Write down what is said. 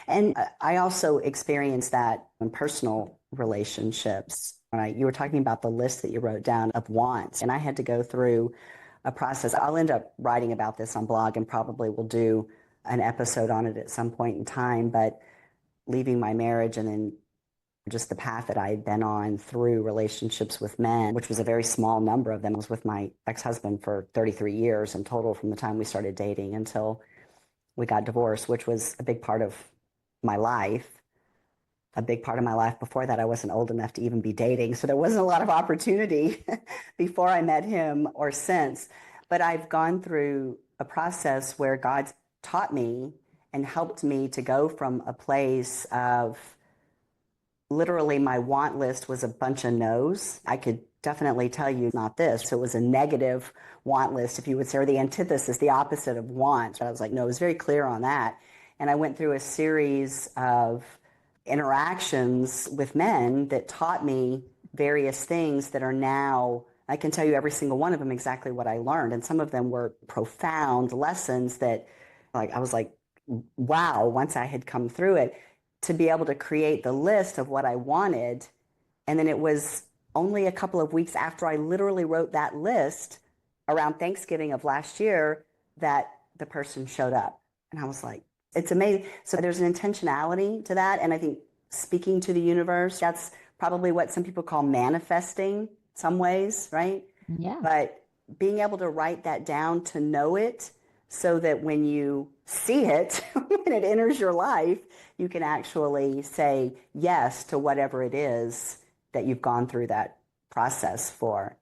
And I also experienced that in personal relationships. You were talking about the list that you wrote down of wants, and I had to go through a process. I'll end up writing about this on blog and probably will do an episode on it at some point in time, but leaving my marriage and then just the path that I had been on through relationships with men, which was a very small number of them. I was with my ex-husband for 33 years in total from the time we started dating until we got divorced, which was a big part of my life. A big part of my life before that, I wasn't old enough to even be dating. So there wasn't a lot of opportunity before I met him or since. But I've gone through a process where God's taught me and helped me to go from a place of literally my want list was a bunch of no's. I could definitely tell you not this. So it was a negative want list, if you would say, or the antithesis, the opposite of want. I was like, no, it was very clear on that. And I went through a series of interactions with men that taught me various things that are now, I can tell you every single one of them exactly what I learned. And some of them were profound lessons that I was like, wow, once I had come through it, to be able to create the list of what I wanted. And then it was only a couple of weeks after I literally wrote that list around Thanksgiving of last year that the person showed up. And I was like, it's amazing. So there's an intentionality to that. And I think speaking to the universe, that's probably what some people call manifesting some ways, right? Yeah. But being able to write that down to know it so that when you see it, when it enters your life, you can actually say yes to whatever it is that you've gone through that process for.